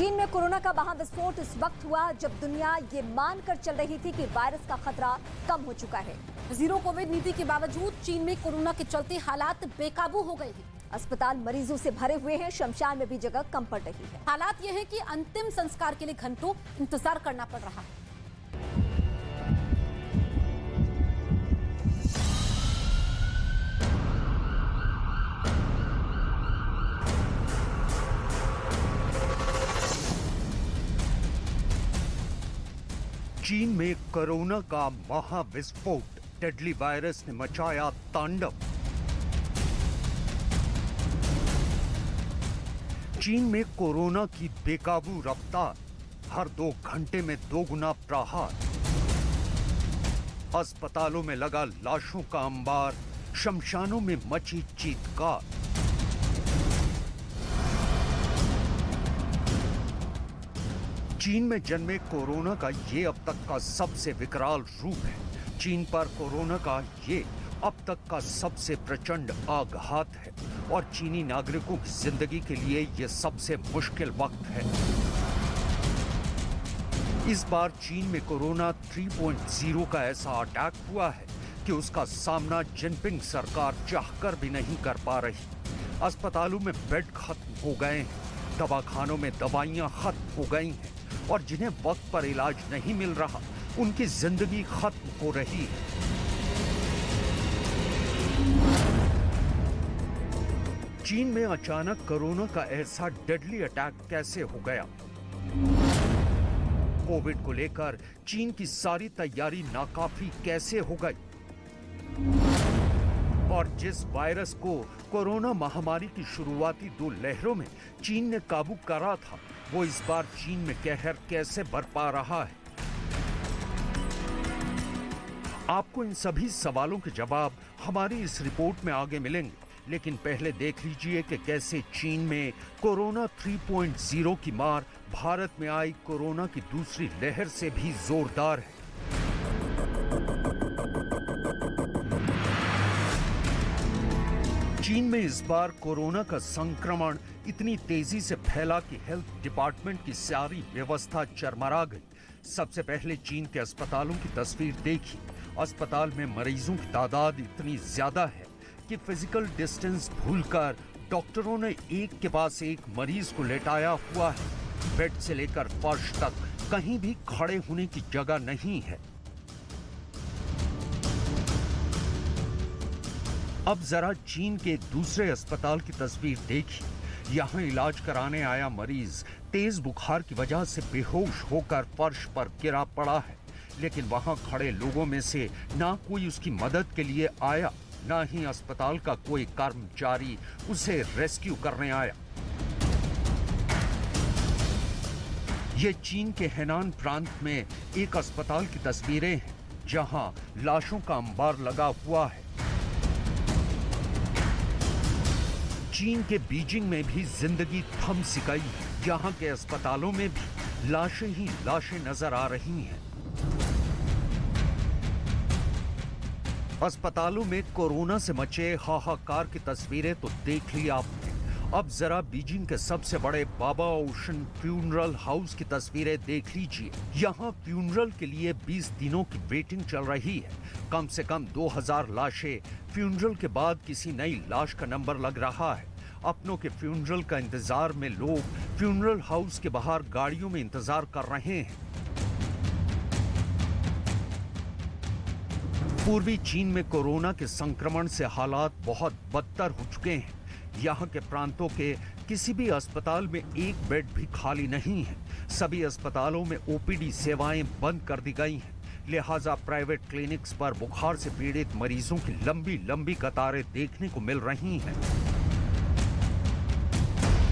चीन में कोरोना का महाविस्फोट इस वक्त हुआ जब दुनिया ये मानकर चल रही थी कि वायरस का खतरा कम हो चुका है। जीरो कोविड नीति के बावजूद चीन में कोरोना के चलते हालात बेकाबू हो गए हैं। अस्पताल मरीजों से भरे हुए हैं, शमशान में भी जगह कम पड़ रही है। हालात यह है कि अंतिम संस्कार के लिए घंटों इंतजार करना पड़ रहा है। चीन में कोरोना का महाविस्फोट, डेडली वायरस ने मचाया तांडव। चीन में कोरोना की बेकाबू रफ्तार, हर 2 घंटे में 2 गुना प्रहार। अस्पतालों में लगा लाशों का अंबार, शमशानों में मची चीत्कार। चीन में जन्मे कोरोना का ये अब तक का सबसे विकराल रूप है। चीन पर कोरोना का ये अब तक का सबसे प्रचंड आघात है और चीनी नागरिकों की जिंदगी के लिए ये सबसे मुश्किल वक्त है। इस बार चीन में कोरोना 3.0 का ऐसा अटैक हुआ है कि उसका सामना जिनपिंग सरकार चाहकर भी नहीं कर पा रही। अस्पतालों में बेड खत्म हो गए हैं, दवाखानों में दवाइयां खत्म हो गई हैं और जिन्हें वक्त पर इलाज नहीं मिल रहा, उनकी जिंदगी खत्म हो रही है। चीन में अचानक कोरोना का ऐसा डेडली अटैक कैसे हो गया? कोविड को लेकर चीन की सारी तैयारी नाकाफी कैसे हो गई? और जिस वायरस को कोरोना महामारी की शुरुआती 2 लहरों में चीन ने काबू करा था, वो इस बार चीन में कहर कैसे बरपा रहा है? आपको इन सभी सवालों के जवाब हमारी इस रिपोर्ट में आगे मिलेंगे, लेकिन पहले देख लीजिए कि कैसे चीन में कोरोना 3.0 की मार भारत में आई कोरोना की दूसरी लहर से भी जोरदार है। चीन में इस बार कोरोना का संक्रमण इतनी तेजी से फैला कि हेल्थ डिपार्टमेंट की सारी व्यवस्था चरमरा गई। सबसे पहले चीन के अस्पतालों की तस्वीर देखी। अस्पताल में मरीजों की तादाद इतनी ज्यादा है कि फिजिकल डिस्टेंस भूलकर डॉक्टरों ने एक के पास एक मरीज को लेटाया हुआ है। बेड से लेकर फर्श तक कहीं भी खड़े होने की जगह नहीं है। अब जरा चीन के एक दूसरे अस्पताल की तस्वीर देखिए। यहाँ इलाज कराने आया मरीज तेज बुखार की वजह से बेहोश होकर फर्श पर गिरा पड़ा है, लेकिन वहां खड़े लोगों में से ना कोई उसकी मदद के लिए आया, ना ही अस्पताल का कोई कर्मचारी उसे रेस्क्यू करने आया। ये चीन के हेनान प्रांत में एक अस्पताल की तस्वीरें हैं, जहां लाशों का अंबार लगा हुआ है। चीन के बीजिंग में भी जिंदगी थम सी गई है। यहाँ के अस्पतालों में भी लाशें ही लाशें नजर आ रही हैं। अस्पतालों में कोरोना से मचे हाहाकार की तस्वीरें तो देख ली आपने। अब जरा बीजिंग के सबसे बड़े बाबा ओशन फ्यूनरल हाउस की तस्वीरें देख लीजिए। यहाँ फ्यूनरल के लिए 20 दिनों की वेटिंग चल रही है। कम से कम 2000 लाशें फ्यूनरल के बाद किसी नई लाश का नंबर लग रहा है। अपनों के फ्यूनरल का इंतजार में लोग फ्यूनरल हाउस के बाहर गाड़ियों में इंतजार कर रहे हैं। पूर्वी चीन में कोरोना के संक्रमण से हालात बहुत बदतर हो चुके हैं। यहाँ के प्रांतों के किसी भी अस्पताल में एक बेड भी खाली नहीं है। सभी अस्पतालों में ओपीडी सेवाएं बंद कर दी गई हैं। लिहाजा प्राइवेट क्लिनिक्स पर बुखार से पीड़ित मरीजों की लंबी लंबी कतारें देखने को मिल रही हैं।